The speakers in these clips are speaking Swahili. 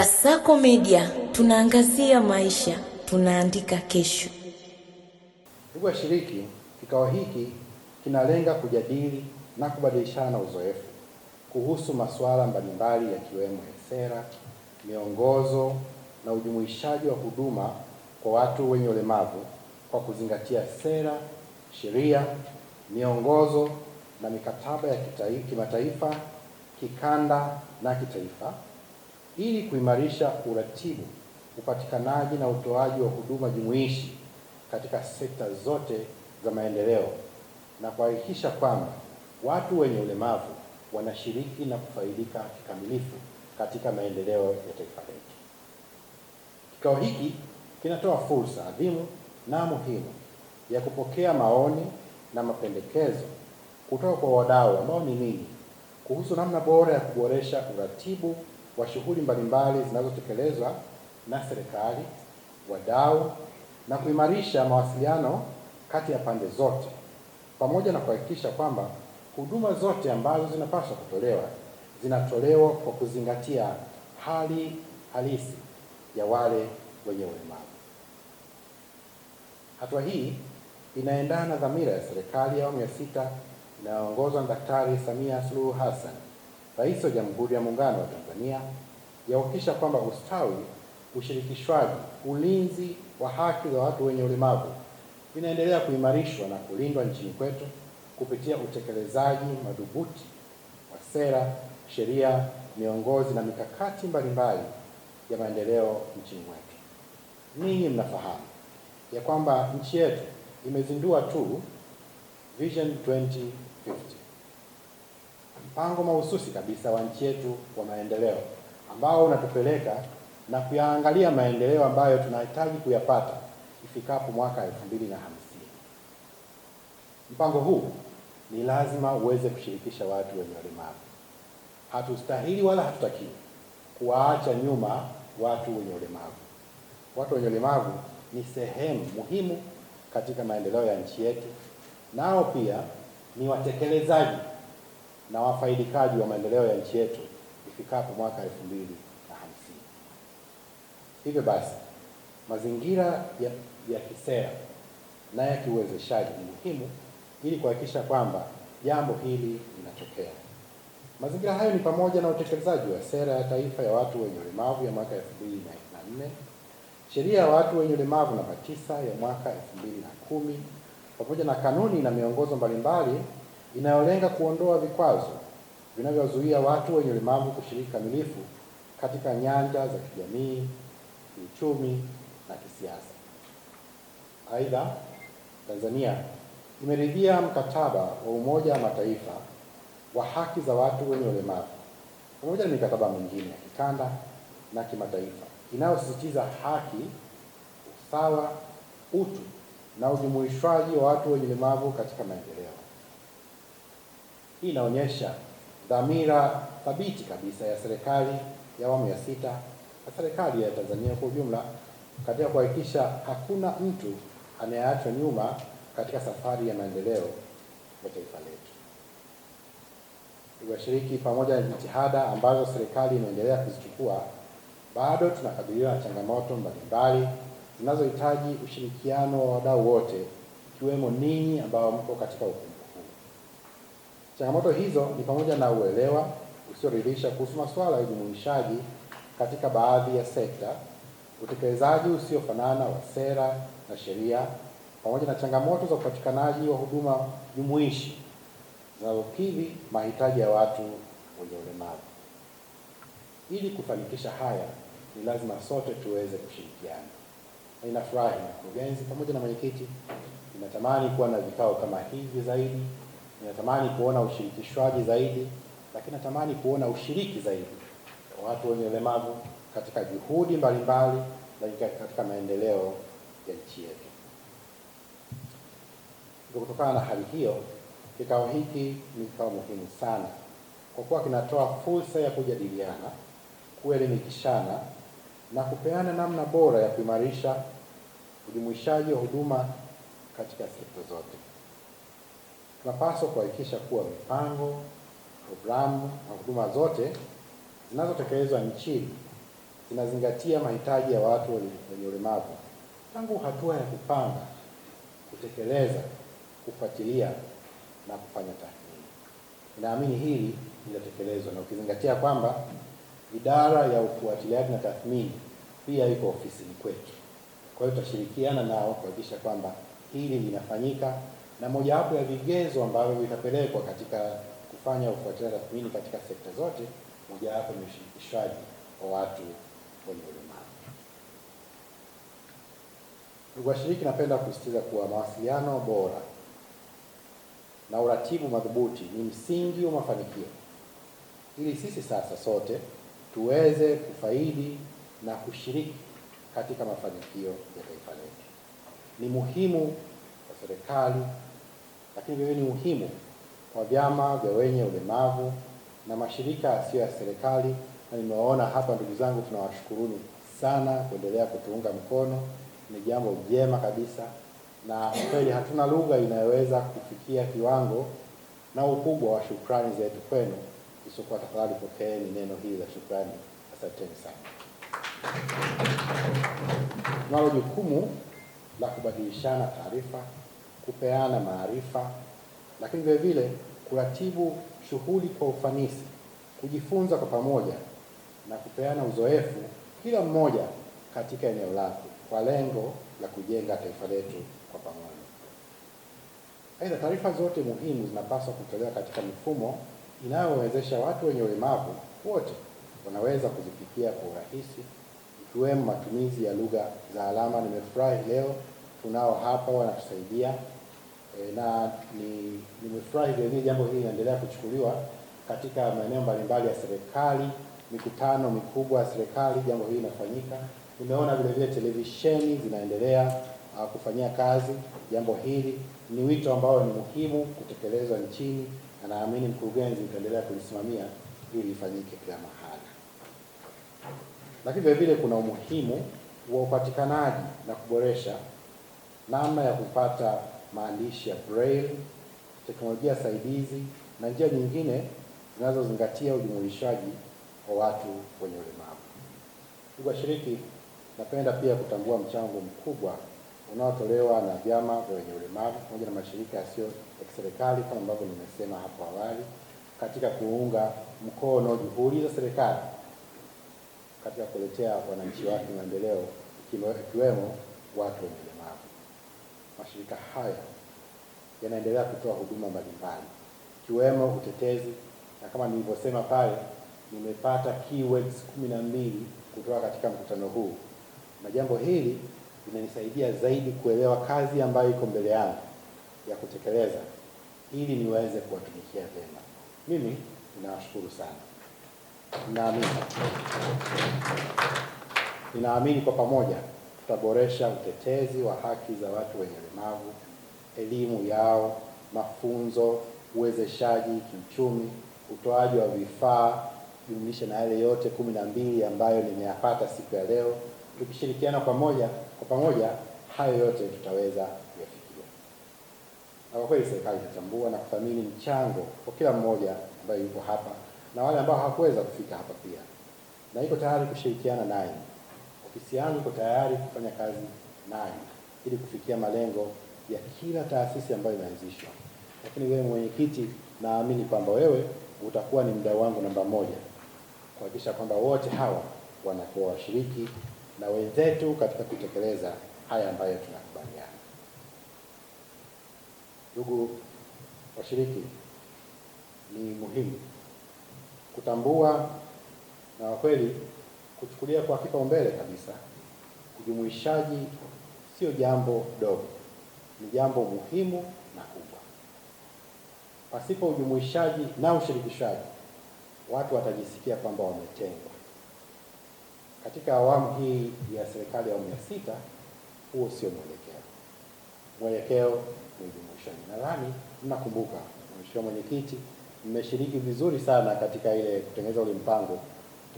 Kasako Media, tunaangazia maisha, tunaandika kesho. Ndugu washiriki, kikao hiki kinalenga kujadili na kubadilishana uzoefu kuhusu masuala mbalimbali yakiwemo sera, miongozo na ujumuishaji wa huduma kwa watu wenye ulemavu kwa kuzingatia sera, sheria, miongozo na mikataba ya kimataifa, kikanda na kitaifa, ili kuimarisha uratibu, upatikanaji na utoaji wa huduma jumuishi katika sekta zote za maendeleo na kuhakikisha kwamba watu wenye ulemavu wanashiriki na kufaidika kikamilifu katika maendeleo ya taifa letu. Kikao hiki kinatoa fursa adhimu na muhimu ya kupokea maoni na mapendekezo kutoka kwa wadau ambao ni ninyi kuhusu namna bora ya kuboresha uratibu wa shughuli mbalimbali zinazotekelezwa na serikali, wadau, na kuimarisha mawasiliano kati ya pande zote, pamoja na kuhakikisha kwamba huduma zote ambazo zinapaswa kutolewa zinatolewa kwa kuzingatia hali halisi ya wale wenye ulemavu. Hatua hii inaendana na dhamira ya serikali ya awamu ya sita inayoongozwa na Daktari Samia Suluhu Hassan, Rais wa Jamhuri ya Muungano wa Tanzania, ya kuhakikisha kwamba ustawi, ushirikishwaji, ulinzi wa haki za watu wenye ulemavu vinaendelea kuimarishwa na kulindwa nchini kwetu kupitia utekelezaji madhubuti wa sera, sheria, miongozo na mikakati mbalimbali ya maendeleo nchini mwetu. Ninyi mnafahamu ya kwamba nchi yetu imezindua tu Vision 2050, mpango mahususi kabisa wa nchi yetu wa maendeleo ambao unatupeleka na kuyaangalia maendeleo ambayo tunahitaji kuyapata ifikapo mwaka 2050. Mpango huu ni lazima uweze kushirikisha watu wenye ulemavu. Hatustahili wala hatutakiwi kuwaacha nyuma watu wenye ulemavu. Watu wenye ulemavu ni sehemu muhimu katika maendeleo ya nchi yetu, nao pia ni watekelezaji na wafaidikaji wa maendeleo ya nchi yetu ifikapo mwaka 2050. Hivyo basi, mazingira ya kisera na ya kiuwezeshaji ni muhimu ili kuhakikisha kwamba jambo hili linatokea. Mazingira hayo ni pamoja na utekelezaji wa sera ya taifa ya watu wenye ulemavu ya mwaka 2004, sheria ya watu wenye ulemavu namba 9 ya mwaka 2010, pamoja na kanuni na miongozo mbalimbali inayolenga kuondoa vikwazo vinavyozuia watu wenye ulemavu kushiriki kamilifu katika nyanja za kijamii, kiuchumi na kisiasa. Aidha, Tanzania imeridhia mkataba wa Umoja wa Mataifa wa haki za watu wenye ulemavu pamoja na mikataba mingine ya kikanda na kimataifa inayosisitiza haki, usawa, utu na ujumuishwaji wa watu wenye ulemavu katika maendeleo. Hii inaonyesha dhamira thabiti kabisa ya serikali ya awamu ya sita na serikali ya Tanzania kwa ujumla katika kuhakikisha hakuna mtu anayeachwa nyuma katika safari ya maendeleo ya taifa letu. Washiriki, pamoja na jitihada ambazo serikali inaendelea kuzichukua, bado tunakabiliwa na changamoto mbalimbali zinazohitaji ushirikiano wa wadau wote, ikiwemo ninyi ambao mko katika ukumbi huu. Changamoto hizo ni pamoja na uelewa usioridhisha kuhusu masuala ya ujumuishaji katika baadhi ya sekta, utekelezaji usiofanana wa sera na sheria, pamoja na changamoto za upatikanaji wa huduma jumuishi zinazokidhi mahitaji ya watu wenye ulemavu. Ili kufanikisha haya, ni lazima sote tuweze kushirikiana. Na ninafurahi mkurugenzi pamoja na mwenyekiti, ninatamani kuwa na vikao kama hivi zaidi, ninatamani kuona ushirikishwaji zaidi, lakini natamani kuona ushiriki zaidi wa watu wenye ulemavu katika juhudi mbalimbali na katika maendeleo ya nchi yetu. Kutokana na hali hiyo, kikao hiki ni kikao muhimu sana kwa kuwa kinatoa fursa ya kujadiliana, kuelimishana na kupeana namna bora ya kuimarisha ujumuishaji wa huduma katika sekta zote. Tunapaswa kuhakikisha kuwa mipango, programu na huduma zote zinazotekelezwa nchini zinazingatia mahitaji ya watu wenye ulemavu tangu hatua ya kupanga, kutekeleza, kufuatilia na kufanya tathmini. Ninaamini hili linatekelezwa, na ukizingatia kwamba idara ya ufuatiliaji na tathmini pia iko ofisini kwetu. Kwa hiyo tutashirikiana nao kuhakikisha kwamba hili linafanyika, na mojawapo ya vigezo ambavyo vitapelekwa katika kufanya ufuatiliaji na tathmini katika sekta zote, mojawapo ni ushirikishwaji wa watu wenye ulemavu. Ndugu washiriki, napenda kusisitiza kuwa mawasiliano bora na uratibu madhubuti ni msingi wa mafanikio, ili sisi sasa sote tuweze kufaidi na kushiriki katika mafanikio ya taifa letu. Ni muhimu kwa serikali, lakini vile ni muhimu kwa vyama vya wenye ulemavu na mashirika yasiyo ya serikali, na nimewaona hapa ndugu zangu, tunawashukuruni sana kuendelea kutuunga mkono. Ni jambo jema kabisa, na kweli hatuna lugha inayoweza kufikia kiwango na ukubwa wa shukrani zetu kwenu, isipokuwa tafadhali pokeeni neno hili la shukrani. Asanteni sana. Tunalo jukumu la kubadilishana taarifa, kupeana maarifa, lakini vile vile kuratibu shughuli kwa ufanisi, kujifunza kwa pamoja na kupeana uzoefu kila mmoja katika eneo lake kwa lengo la kujenga taifa letu kwa pamoja. Aidha, taarifa zote muhimu zinapaswa kutolewa katika mifumo inayowezesha watu wenye ulemavu wote wanaweza kuzifikia kwa urahisi, ikiwemo matumizi ya lugha za alama. Nimefurahi leo tunao hapa wanatusaidia, na nimefurahi vile jambo hili linaendelea kuchukuliwa katika maeneo mbalimbali ya serikali, mikutano mikubwa ya serikali, jambo hili linafanyika. Nimeona vile vile televisheni zinaendelea kufanyia kazi jambo hili. Ni wito ambao ni muhimu kutekelezwa nchini, na naamini mkurugenzi utaendelea kulisimamia ili lifanyike kila mahali. Lakini vile vile kuna umuhimu wa upatikanaji na kuboresha namna ya kupata maandishi ya braille, teknolojia saidizi na njia nyingine zinazozingatia ujumuishaji wa watu wenye ulemavu. Ndugu washiriki, napenda pia kutambua mchango mkubwa unaotolewa na vyama vya wenye ulemavu pamoja na mashirika yasiyo ya kiserikali kama ambavyo nimesema hapo awali, katika kuunga mkono juhudi za serikali katika kuletea wananchi wake maendeleo, ikiwemo watu wenye ulemavu. Mashirika haya yanaendelea kutoa huduma mbalimbali ikiwemo utetezi, na kama nilivyosema pale, nimepata keywords 12 kutoka katika mkutano huu, na jambo hili limenisaidia zaidi kuelewa kazi ambayo iko mbele yangu ya kutekeleza ili niweze kuwatumikia vyema. Mimi ninawashukuru sana. Ninaamini kwa pamoja tutaboresha utetezi wa haki za watu wenye ulemavu, elimu yao, mafunzo, uwezeshaji kiuchumi, utoaji wa vifaa, jumlisha na yale yote 12 ambayo nimeyapata siku ya leo. Tukishirikiana kwa pamoja, hayo yote tutaweza kuyafikia. Na kwa kweli serikali inatambua na kuthamini mchango kwa kila mmoja ambaye yuko hapa na wale ambao hawakuweza kufika hapa pia, na iko tayari kushirikiana nanyi. Ofisi yangu iko tayari kufanya kazi nanyi ili kufikia malengo ya kila taasisi ambayo imeanzishwa. Lakini wewe mwenyekiti, naamini kwamba wewe utakuwa ni mdau wangu namba 1 kuhakikisha kwamba wote hawa wanakuwa washiriki na wenzetu katika kutekeleza haya ambayo tunakubaliana. Ndugu washiriki, ni muhimu kutambua na kwa kweli kuchukulia kwa kipaumbele kabisa, ujumuishaji sio jambo dogo, ni jambo muhimu na kubwa. Pasipo ujumuishaji na ushirikishaji, watu watajisikia kwamba wametengwa. Katika awamu hii ya serikali ya awamu ya 6, huo sio mwelekeo. Mwelekeo ni ujumuishaji. Nadhani mnakumbuka, Mheshimiwa Mwenyekiti, mmeshiriki vizuri sana katika ile kutengeneza ule mpango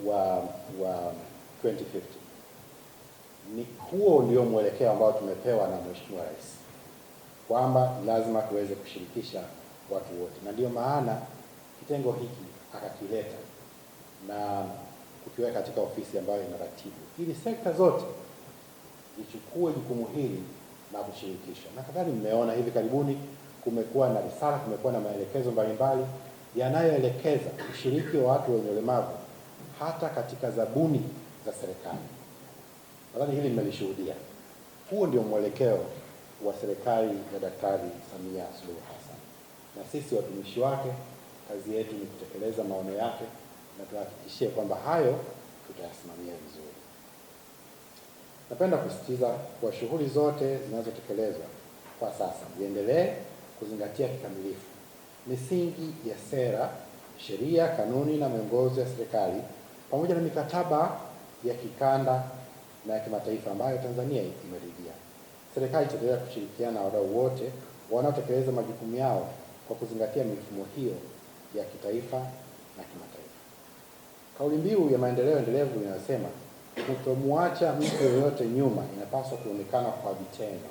wa 2050. Ni huo ndio mwelekeo ambao tumepewa na Mheshimiwa Rais, kwamba lazima tuweze kushirikisha watu wote, na ndio maana kitengo hiki akakileta, na kukiweka katika ofisi ambayo inaratibu, ili sekta zote zichukue jukumu hili na kushirikishwa. Na kadhalika, mmeona hivi karibuni kumekuwa na risala, kumekuwa na maelekezo mbalimbali yanayoelekeza ushiriki wa watu wenye ulemavu hata katika zabuni za serikali. Nadhani hili mmelishuhudia. Huo ndio mwelekeo wa serikali ya Daktari Samia Suluhu Hassan, na sisi watumishi wake kazi yetu ni kutekeleza maono yake na tuhakikishie kwamba hayo tutayasimamia vizuri. Napenda kusisitiza kwa shughuli zote zinazotekelezwa kwa sasa ziendelee kuzingatia kikamilifu misingi ya sera, sheria, kanuni na miongozo ya serikali pamoja na mikataba ya kikanda na ya kimataifa ambayo Tanzania imeridhia. Serikali itaendelea kushirikiana na wadau wote wanaotekeleza majukumu yao kwa kuzingatia mifumo hiyo ya kitaifa na kimataifa. Kauli mbiu ya maendeleo endelevu inasema kutomwacha mtu yeyote nyuma inapaswa kuonekana kwa vitendo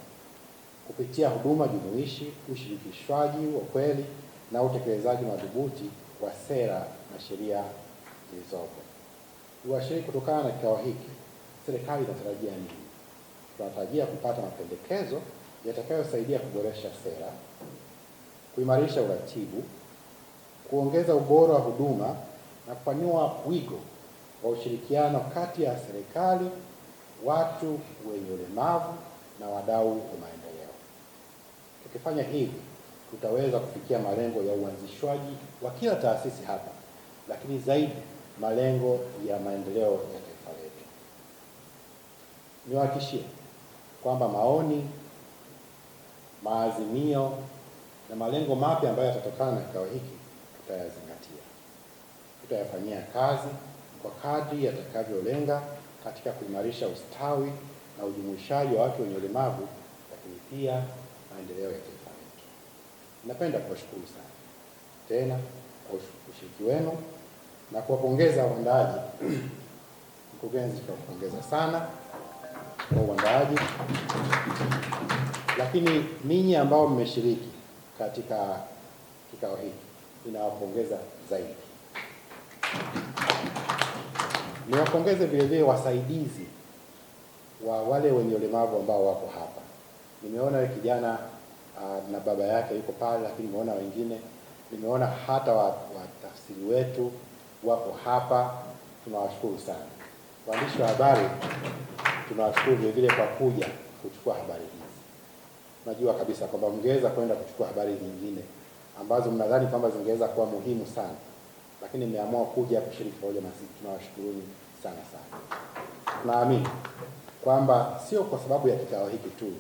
kupitia huduma jumuishi, ushirikishwaji wa kweli na utekelezaji madhubuti wa sera na sheria zilizopo. Washiriki, kutokana na kikao hiki, serikali inatarajia nini? Tunatarajia kupata mapendekezo yatakayosaidia kuboresha sera, kuimarisha uratibu, kuongeza ubora wa huduma na kupanua wigo wa ushirikiano kati ya serikali, watu wenye ulemavu na wadau wa maendeleo. Tukifanya hivi, tutaweza kufikia malengo ya uanzishwaji wa kila taasisi hapa, lakini zaidi malengo ya maendeleo ya taifa letu. Niwahakikishie kwamba maoni, maazimio na malengo mapya ambayo yatatokana na kikao hiki tutayazingatia. Tutayafanyia kazi kwa kadri yatakavyolenga katika kuimarisha ustawi na ujumuishaji wa watu wenye ulemavu, lakini pia maendeleo ya taifa letu. Napenda kuwashukuru sana tena kwa ushiriki wenu na kuwapongeza waandaaji. Mkurugenzi, tunakupongeza sana kwa uandaaji, lakini ninyi ambao mmeshiriki katika kikao hiki ninawapongeza zaidi. Niwapongeze vile vile wasaidizi wa wale wenye ulemavu ambao wako hapa. Nimeona kijana na baba yake yuko pale, lakini nimeona wengine, nimeona hata watafsiri wetu wako hapa. Tunawashukuru sana. Waandishi wa habari, tunawashukuru vile vile kwa kuja kuchukua habari hizi. Najua kabisa kwamba mngeweza kwenda kuchukua habari nyingine ambazo mnadhani kwamba zingeweza kuwa muhimu sana, lakini mmeamua kuja kushiriki pamoja na sisi. Tunawashukuruni sana sana. Tunaamini kwamba sio kwa sababu ya kikao hiki tu,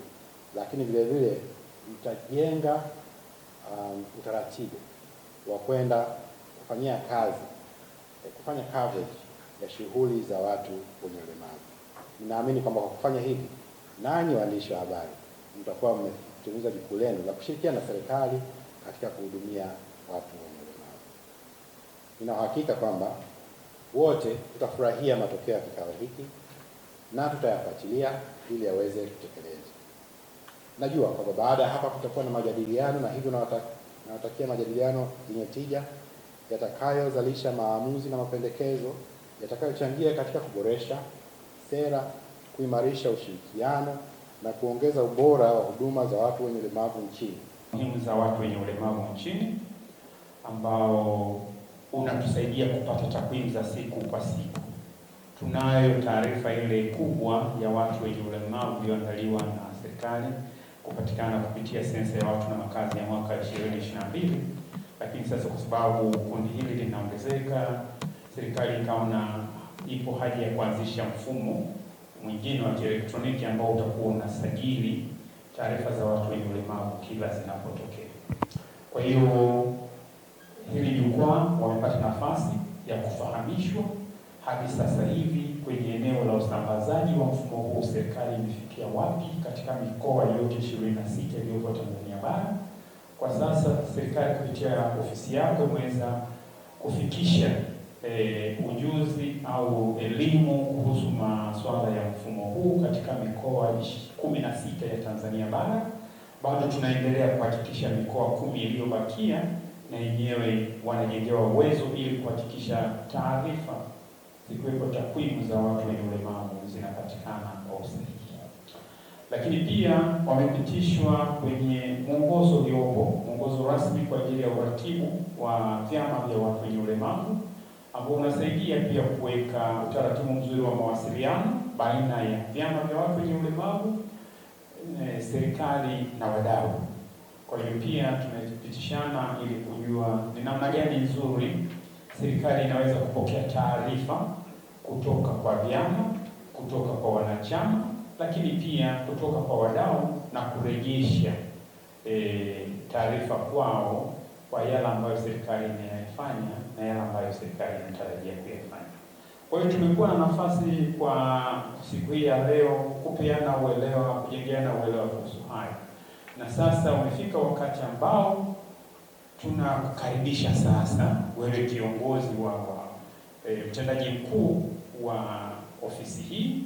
lakini vile vile mtajenga utaratibu wa kwenda kufanyia kazi, kufanya coverage ya shughuli za watu wenye ulemavu. Ninaamini kwamba kwa kufanya hivi, nanyi waandishi wa habari mtakuwa mmetimiza jukumu lenu la kushirikiana na serikali katika kuhudumia watu wenye ulemavu. Nina uhakika kwamba wote tutafurahia matokeo ya kikao hiki na tutayafuatilia ili yaweze kutekelezwa. Najua kwamba baada ya hapa kutakuwa na majadiliano, na hivyo nawatakia majadiliano yenye tija yatakayozalisha maamuzi na mapendekezo yatakayochangia katika kuboresha sera, kuimarisha ushirikiano na kuongeza ubora wa huduma za watu wenye ulemavu nchini. Muhimu za watu wenye ulemavu nchini ambao unatusaidia kupata takwimu za siku kwa siku. Tunayo taarifa ile kubwa ya watu wenye ulemavu iliyoandaliwa na serikali kupatikana kupitia sensa ya watu na makazi ya mwaka 2022, lakini sasa kwa sababu kundi hili linaongezeka, serikali ikaona ipo haja ya kuanzisha mfumo mwingine wa kielektroniki ambao utakuwa unasajili taarifa za watu wenye ulemavu kila zinapotokea. Kwa hiyo hili jukwaa wamepata nafasi ya kufahamishwa hadi sasa hivi kwenye eneo la usambazaji wa mfumo huu serikali imefikia wapi katika mikoa yote 26 iliyopo Tanzania bara. Kwa sasa serikali kupitia ofisi yako imeweza kufikisha ujuzi au elimu kuhusu masuala ya mfumo huu katika mikoa 16 ya Tanzania bara. Bado tunaendelea kuhakikisha mikoa 10 iliyobakia na yenyewe wanajengewa uwezo ili kuhakikisha taarifa zikiwepo takwimu za watu wenye ulemavu zinapatikana kwa usahihi. Lakini pia wamepitishwa kwenye mwongozo uliopo, mwongozo rasmi kwa ajili ya uratibu wa vyama vya watu wenye ulemavu, ambao unasaidia pia kuweka utaratibu mzuri wa mawasiliano baina ya vyama vya watu wenye ulemavu, serikali na wadau. Kwa hiyo pia tumepitishana ili kujua ni namna gani nzuri serikali inaweza kupokea taarifa kutoka kwa vyama, kutoka kwa wanachama, lakini pia kutoka kwa wadau na kurejesha taarifa kwao kwa yale ambayo serikali inayafanya na yale ambayo serikali inatarajia kuyafanya. Kwa hiyo tumekuwa na nafasi kwa siku hii ya leo kupeana uelewa, kujengeana uelewa kuhusu haya. Na sasa umefika wakati ambao tunakukaribisha sasa wewe kiongozi wa mtendaji mkuu wa ofisi hii,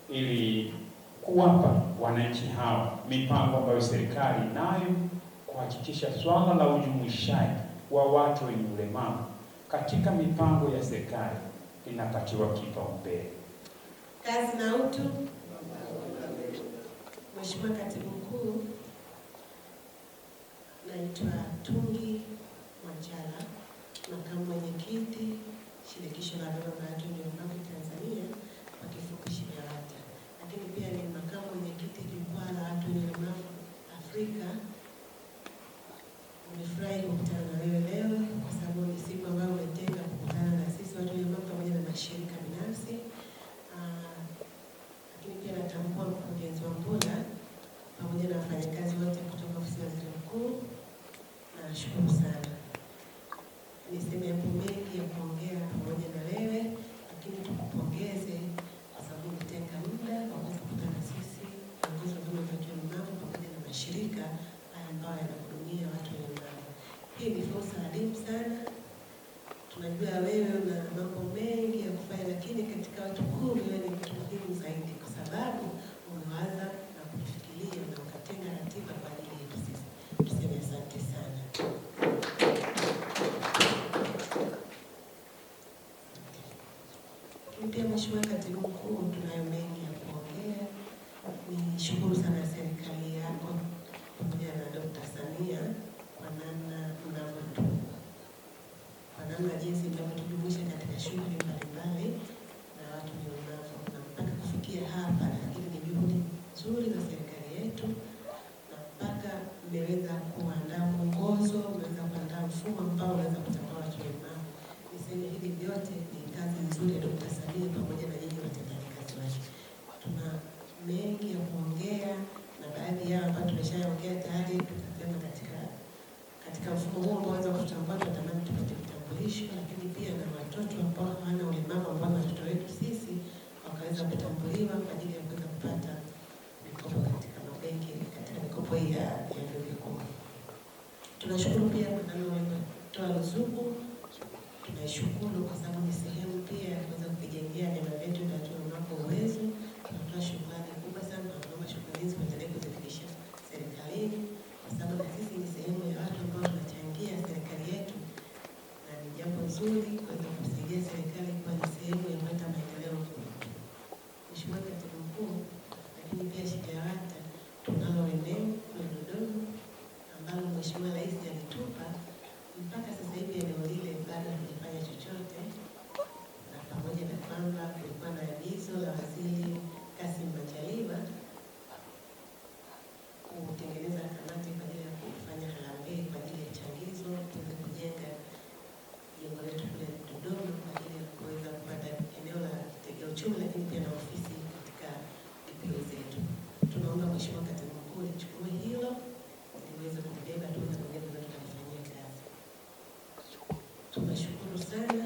ili kuwapa wananchi hawa mipango ambayo serikali nayo kuhakikisha swala la ujumuishaji wa watu wenye ulemavu katika mipango ya serikali linapatiwa kipaumbele. Kazi na utu. Mheshimiwa Katibu Mkuu, naitwa Tungi Mwanjala, makamu mwenyekiti Shirikisho la Vyama vya Watu wenye Ulemavu Tanzania, kwa kifupi SHIVYAWATA. Lakini pia ni makamu mwenyekiti Jukwaa la Watu wenye Ulemavu Afrika. Nimefurahi kukutana na wewe leo kwa sababu ni siku ambayo umetenga kukutana na sisi watu wenye ulemavu pamoja na mashirika binafsi. Lakini pia natambua mkurugenzi wa Mpula pamoja na wafanyakazi wote kutoka ofisi ya Waziri Mkuu. Nashukuru sana. Niseme yapo mengi ya kuongea pamoja na wewe, lakini tukupongeze kwa sababu umetenga muda wa kukutana na sisi viongozi wa vyama vya watu wenye ulemavu pamoja na mashirika haya ambayo yanahudumia watu wenye ulemavu. Hii ni fursa adimu sana. Tunajua wewe una mambo mengi ya kufanya, lakini katika watu 10 wewe ni mtu muhimu zaidi, kwa sababu umewaza na kufikiria na ukatenga ratiba kwa ajili yetu sisi. Tuseme asante sana. Pia Mheshimiwa Katibu Mkuu, tunayo mengi ya kuongea. Nishukuru sana serikali yako pamoja na Dr. Samia kwa namna jinsi mnavyotujumuisha katika shughuli mbalimbali na watu wenye ulemavu, na mpaka kufikia hapa, lakini ni juhudi nzuri za serikali yetu, na mpaka mmeweza kuandaa mwongozo, mmeweza kuandaa mfumo ambao unaweza kutambua watu wenye ulemavu. Niseme hivi vyote ni kazi nzuri ya Dr. Samia pamoja na nyinyi watendaji kazi wake. Tuna mengi ya kuongea na baadhi yao ambayo tumeshaongea tayari, tutasema katika mfumo huu ambao unaweza kutambua, tunatamani tupate vitambulisho, lakini pia na watoto ambao hawana ulemavu ambao ni watoto wetu sisi wakaweza kutambuliwa kwa ajili ya kuweza kupata mikopo katika mabenki, katika mikopo hii ya vyuo vikuu. Tunashukuru pia kwa namna walivyotoa ruzuku. Tunaishukuru kwa sababu ni sehemu pia ya kuweza kujengea vyama vyetu vya watu wenye ulemavu uwezo. Tunatoa shukrani kubwa sana, na tunaomba shukrani hizi kuendelea kuzifikisha serikalini, kwa sababu na sisi ni sehemu ya watu ambao tunachangia serikali yetu, na ni jambo zuri kuweza kusaidia serikali kwa ni sehemu ya kuleta maendeleo. Mheshimiwa Katibu Mkuu, lakini pia SHIVYAWATA tunalo eneo la Dodoma ambalo Mheshimiwa Rais alitupa. Mpaka sasa hivi eneo lile bado hajafanya chochote, na pamoja na kwamba kulikuwa na agizo la Waziri Kassim Majaliwa kutengeneza kamati kwa ajili ya kufanya harambee kwa ajili ya changizo tuweze kujenga jengo letu kule Dodoma kwa ajili ya kuweza kupata eneo la kitega uchumi, lakini pia na ofisi katika DPO zetu. Tunaomba Mheshimiwa Katibu Mkuu lichukue hilo liweze kulibeba tuweze kujenga na tukafanyia kazi. Tunashukuru sana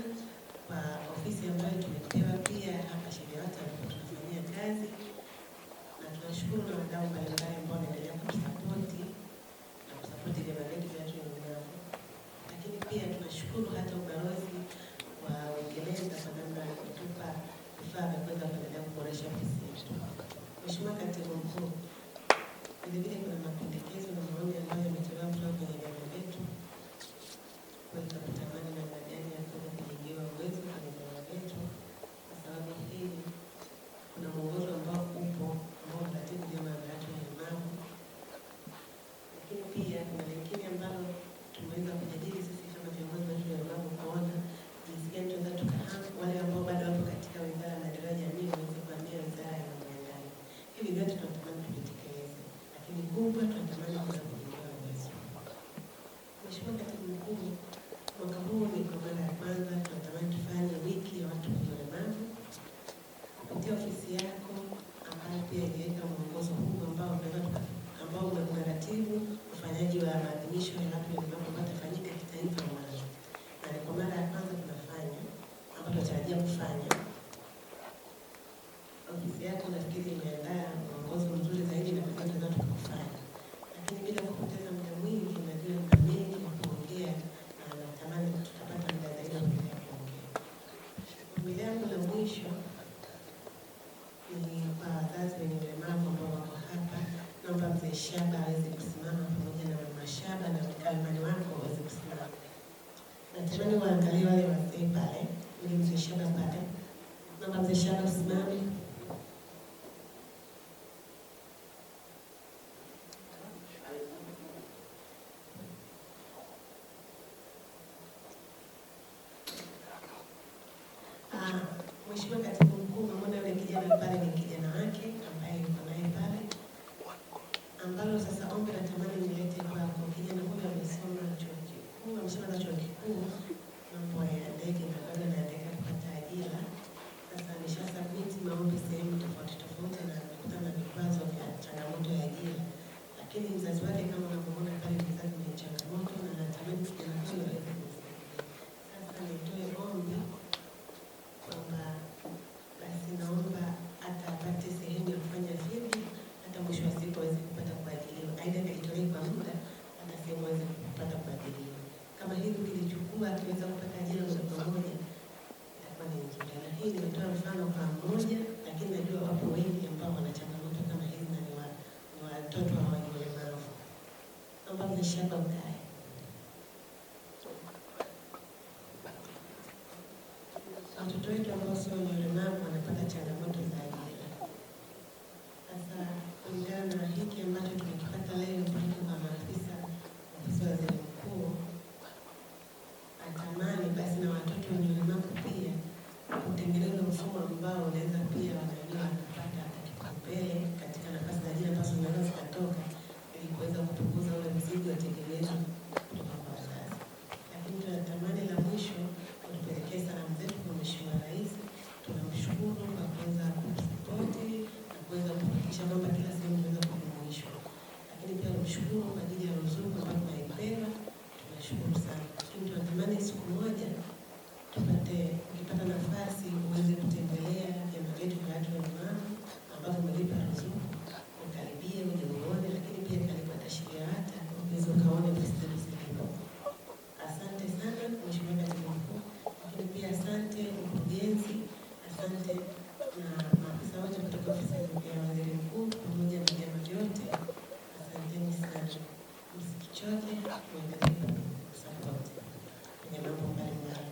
kwa ofisi ambayo tumepewa pia hapa SHIVYAWATA tunafanyia kazi, na tunashukuru na wadau mbalimbali ambao wanaendelea kutusapoti na kusapoti vyama vyetu vya watu wenye ulemavu. Lakini pia tunashukuru hata ubalozi wa Uingereza kwa namna ya kutupa vifaa vya kuweza kuendelea kuboresha ofisi yetu. Mheshimiwa Katibu Mkuu, vilevile kuna mapendekezo na maoni ambayo yametolewa kutoka kwenye vyama vyetu kuweza kutamani namna gani ya kuweza kujengewa uwezo kwenye vyama vyetu, kwa tunatarajia kufanya. Ofisi yako nafikiri imeandaa mwongozo mzuri zaidi na kazi tunaweza tukafanya, lakini bila kupoteza muda mwingi, najua mna mengi ya kuongea na natamani tutapata muda zaidi wa kuongea. Ombi langu la mwisho ni kwa wazazi wenye ulemavu ambao wako hapa, naomba mzee Shaba aweze kusimama pamoja na mama Shaba na mkalimani wako waweze kusimama. Natamani waangalie wale wazee pale, ili mzee Shaba pale. Naomba mzee Shaba usimame. Mheshimiwa Katibu Mkuu, pamoja yule kijana pale ni kijana wake ambaye yuko naye pale, ambalo sasa ombi natamani nilete kwako. Kijana huyu amesoma chuo kikuu, amesoma chuo kikuu mambo ya ndege na bado anaendelea kupata ajira. Sasa ameshasubmit maombi sehemu tofauti tofauti na amekutana na vikwazo vya changamoto ya ajira, lakini mzazi wake kama unavyoona pale, mzazi ni changamoto na anatamani kijana huyu aweze kumsaidia. Sasa nitoe ombi kwamba basi naomba hata apate sehemu ya kufanya field, hata mwisho wa siku aweze kupata kuajiriwa, aidha kajitolee kwa muda, hata sehemu aweze kupata kuajiriwa. Kama hili kilichukua akiweza kupata ajira moja kwa moja, itakuwa ni nzuri. Na hii nimetoa mfano kwa mmoja, lakini najua wapo wengi ambao wana changamoto kama hizi na ni watoto wa wenye ulemavu. Naomba mzee Shaba ukae. Watoto wetu ambao sio wenye ulemavu wanapata changamoto za ajira. Sasa kulingana na hiki ambacho tumekipata leo kutoka kwa maafisa ofisi ya waziri mkuu, natamani basi na watoto wenye ulemavu pia kutengeneza mfumo ambao unaweza pia wanajua wanapata kipaumbele katika nafasi za ajira ambazo zinaweza zikatoka, ili kuweza kupunguza ule mzigo wa tegemezi kutoka kwa wazazi. Lakini tunatamani la mwisho kutupelekea salamu zetu kwa Mheshimiwa Rais. Tunamshukuru kwa kuweza kutusapoti na kuweza kuhakikisha kwamba kila sehemu inaweza kujumuishwa, lakini pia tunamshukuru kwa ajili ya ruzuku ambayo tunaipewa. Tunashukuru sana, lakini tunatamani siku moja ukipata nafasi uweze kutembelea vyama vyetu vya watu walemavu ambavyo umelipa ruzuku, ukaribie uje uone, lakini pia karibu atashiria hata uweze ukaone basi zilipo. Asante sana Mheshimiwa Katibu Mkuu, lakini pia asante mkurugenzi, asante na maafisa wote kutoka ofisi ya waziri mkuu pamoja na vyama vyote. Asanteni sana, msikichoke, muendelee support kwenye mambo mbalimbali.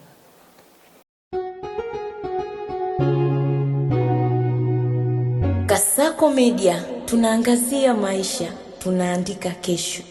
Kasako Media, tunaangazia maisha, tunaandika kesho.